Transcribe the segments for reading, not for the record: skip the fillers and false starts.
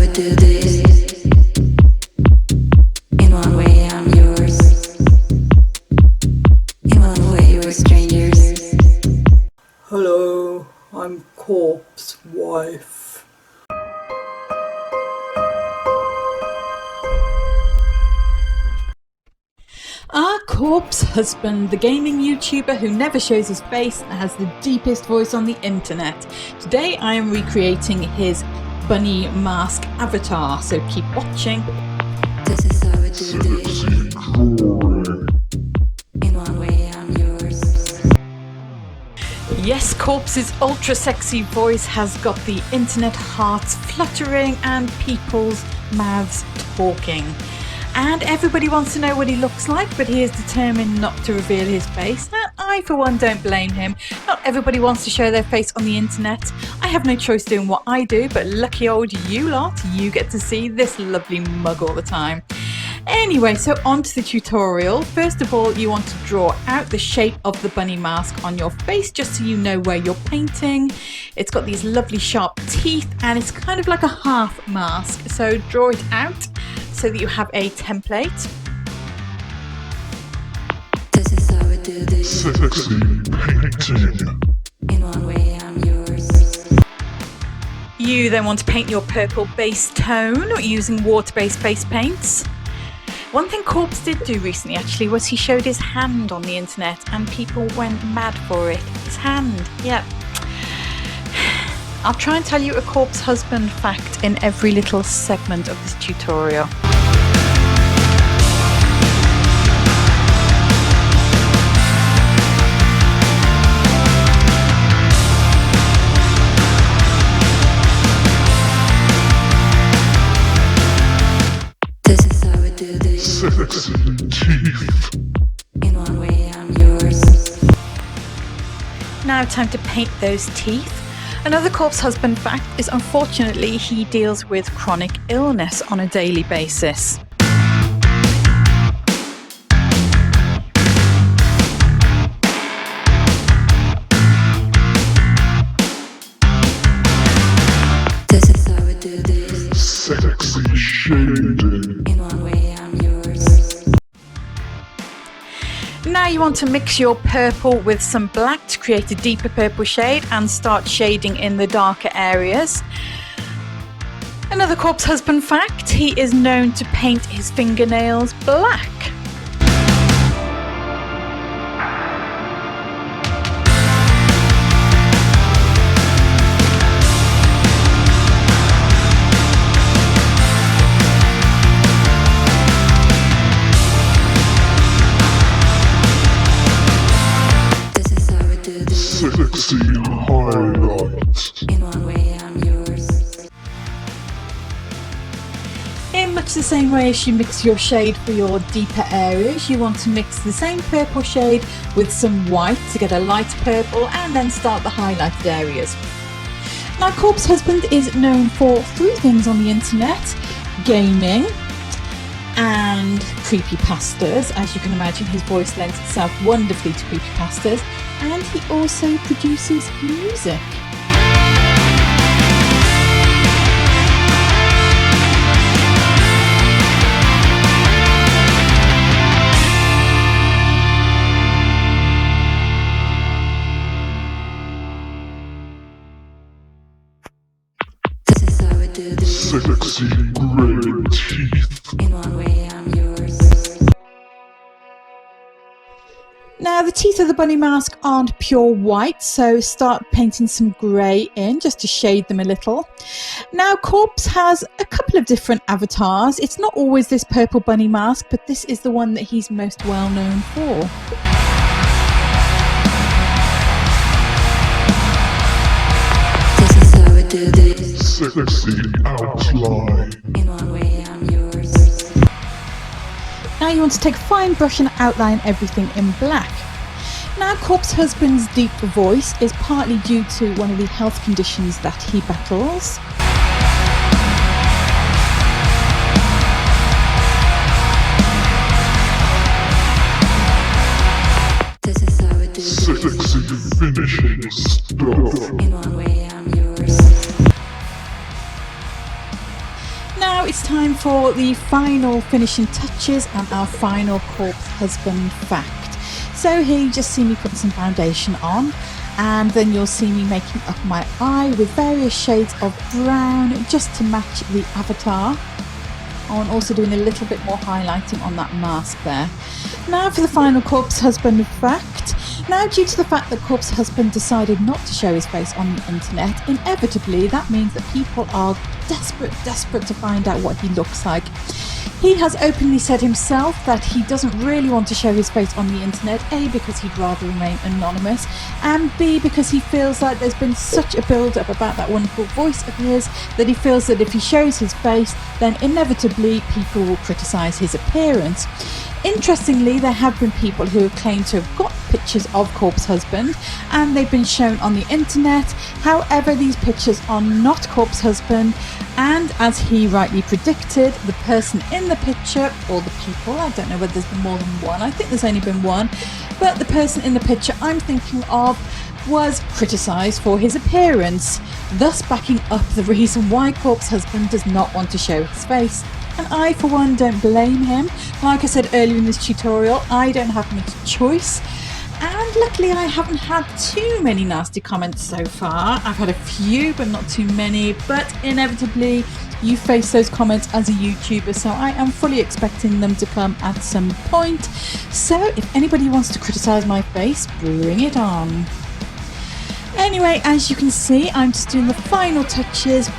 would do this. In one way I'm yours. In one way we're strangers. Hello, I'm Corp's wife. Our Corp's husband, the gaming YouTuber who never shows his face and has the deepest voice on the internet. Today I am recreating his bunny mask avatar, so keep watching. This is how we do this. In one way I'm yours. Yes, Corp's ultra sexy voice has got the internet hearts fluttering and people's mouths talking. And everybody wants to know what he looks like, but he is determined not to reveal his face. And I, for one, don't blame him. Not everybody wants to show their face on the internet. I have no choice doing what I do, but lucky old you lot, you get to see this lovely mug all the time. Anyway, so on to the tutorial. First of all, you want to draw out the shape of the bunny mask on your face, just so you know where you're painting. It's got these lovely sharp teeth, and it's kind of like a half mask. So draw it out so that you have a template. This is how we do this. Sexy painting. In one way I'm yours. You then want to paint your purple base tone using water-based face paints. One thing Corp's did do recently actually was he showed his hand on the internet and people went mad for it. His hand, yep. I'll try and tell you a Corp's husband fact in every little segment of this tutorial. This is how we do this. Sexy teeth. In one way I'm yours. Now time to paint those teeth. Another Corp's husband fact is unfortunately he deals with chronic illness on a daily basis. This is how we do this. Sexy shading. In one way I'm yours. Now you want to mix your purple with some black to create a deeper purple shade and start shading in the darker areas. Another Corp's husband fact, he is known to paint his fingernails black. This is how we do this. Sexy highlight. In one way I'm yours. In much the same way as you mix your shade for your deeper areas, you want to mix the same purple shade with some white to get a light purple and then start the highlighted areas. Now Corp's husband is known for three things on the internet: gaming and creepypastas. As you can imagine, his voice lends itself wonderfully to creepypastas, and he also produces music. This is how we do this. Sexy grey teeth. In one way I'm yours. Now the teeth of the bunny mask aren't pure white, so start painting some grey in just to shade them a little. Now Corp's has a couple of different avatars. It's not always this purple bunny mask, but this is the one that he's most well known for. This is how we do this. Sexy outline. In one way I'm yours. Now you want to take a fine brush and outline everything in black. Now Corp's husband's deep voice is partly due to one of the health conditions that he battles. This is how we do this. Sexy finishing stuff. In one way I'm yours. Now it's time for the final finishing touches and our final corpse husband fact. So here you just see me putting some foundation on, and then you'll see me making up my eye with various shades of brown just to match the avatar. Oh, and also doing a little bit more highlighting on that mask there. Now for the final corpse husband fact. Now, due to the fact that corpse husband decided not to show his face on the internet, inevitably that means that people are desperate to find out what he looks like. He has openly said himself that he doesn't really want to show his face on the internet, A, because he'd rather remain anonymous, and B, because he feels like there's been such a build-up about that wonderful voice of his that he feels that if he shows his face, then inevitably people will criticise his appearance. Interestingly, there have been people who have claimed to have got pictures of corpse husband and they've been shown on the internet. However, these pictures are not corpse husband, and as he rightly predicted, the person in the picture, or the people, I don't know whether there's been more than one, I think there's only been one, but the person in the picture I'm thinking of was criticised for his appearance, thus backing up the reason why corpse husband does not want to show his face. And I, for one, don't blame him. Like I said earlier in this tutorial, I don't have much choice. And luckily I haven't had too many nasty comments so far. I've had a few, but not too many. But inevitably, you face those comments as a YouTuber, so I am fully expecting them to come at some point. So if anybody wants to criticise my face, bring it on. Anyway, as you can see, I'm just doing the final touches.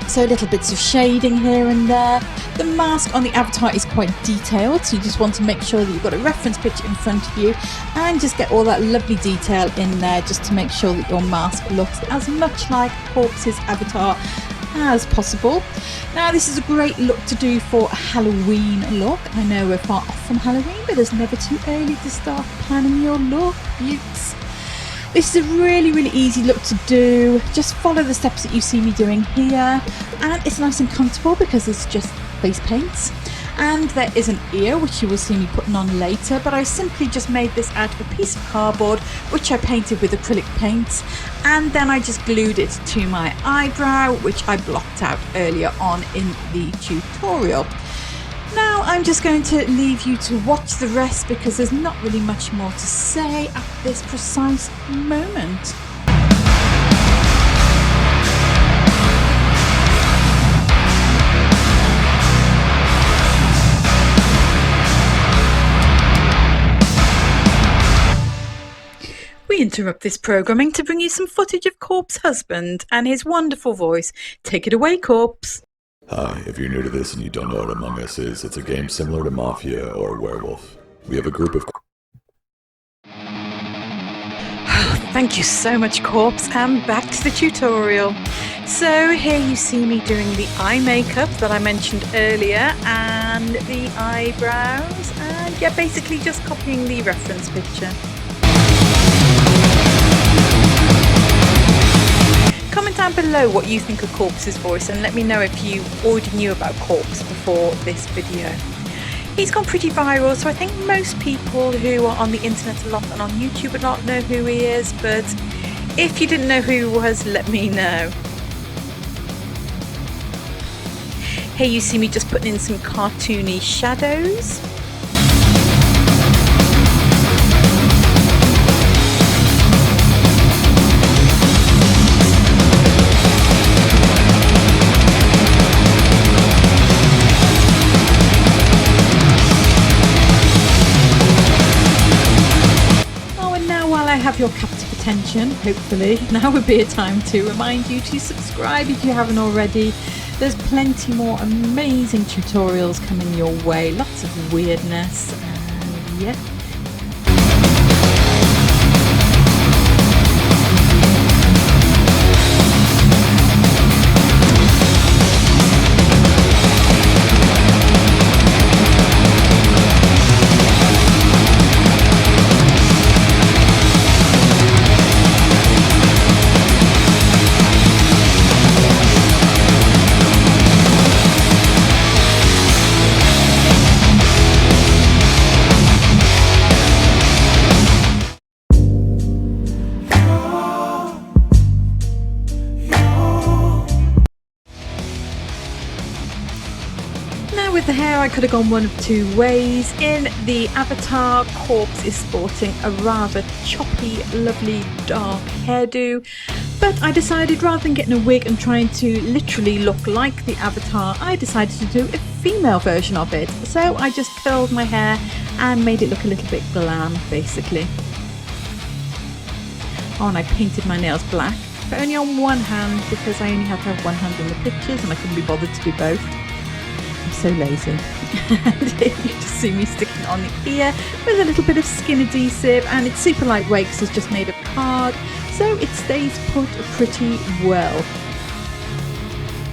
So little bits of shading here and there. The mask on the avatar is quite detailed, so you just want to make sure that you've got a reference picture in front of you and just get all that lovely detail in there just to make sure that your mask looks as much like Corpse's avatar as possible. Now this is a great look to do for a Halloween look. I know we're far off from Halloween, but it's never too early to start planning your look, beauts. This is a really easy look to do. Just follow the steps that you see me doing here, and it's nice and comfortable because it's just face paints. And there is an ear which you will see me putting on later, but I simply just made this out of a piece of cardboard which I painted with acrylic paints, and then I just glued it to my eyebrow, which I blocked out earlier on in the tutorial. Now I'm just going to leave you to watch the rest because there's not really much more to say at this precise moment. We interrupt this programming to bring you some footage of Corpse Husband and his wonderful voice. Take it away, Corpse. Hi, if you're new to this and you don't know what Among Us is, it's a game similar to Mafia or Werewolf. We have a group of... Thank you so much, Corpse, and back to the tutorial. So here you see me doing the eye makeup that I mentioned earlier and the eyebrows, and yeah, basically just copying the reference picture. Comment down below what you think of Corpse's voice and let me know if you already knew about Corpse before this video. He's gone pretty viral, so I think most people who are on the internet a lot and on YouTube a lot know who he is, but if you didn't know who he was, let me know. Here you see me just putting in some cartoony shadows. I have your captive attention, hopefully. Now would be a time to remind you to subscribe if you haven't already. There's plenty more amazing tutorials coming your way, lots of weirdness, and yeah. Now with the hair I could have gone one of two ways. In the avatar, Corpse is sporting a rather choppy, lovely dark hairdo, but I decided rather than getting a wig and trying to literally look like the avatar, I decided to do a female version of it. So I just curled my hair and made it look a little bit glam basically. Oh, and I painted my nails black, but only on one hand because I only had to have one hand in the pictures and I couldn't be bothered to do both. I'm so lazy. And here you just see me sticking it on the ear with a little bit of skin adhesive, and it's super lightweight because it's just made of card, so it stays put pretty well.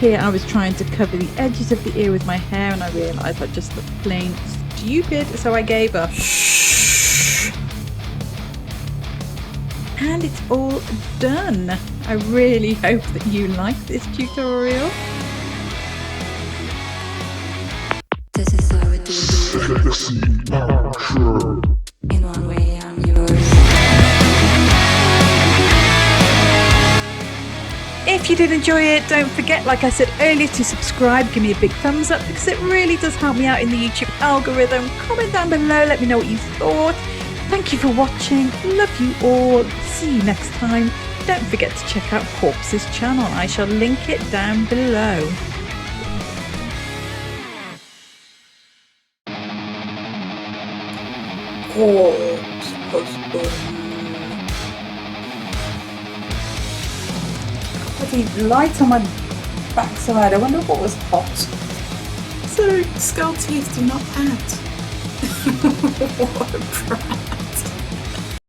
Here I was trying to cover the edges of the ear with my hair and I realised I just looked plain stupid, so I gave up. And it's all done. I really hope that you like this tutorial. This is how we do this. Sexy outro. In one way, I'm yours. If you did enjoy it, don't forget, like I said earlier, to subscribe, give me a big thumbs up because it really does help me out in the YouTube algorithm. Comment down below, let me know what you thought. Thank you for watching, love you all, see you next time. Don't forget to check out Corpse's channel, I shall link it down below. Corpse husband. Bloody light on my backside, I wonder what was hot. So, skull teeth do not add. What a prank.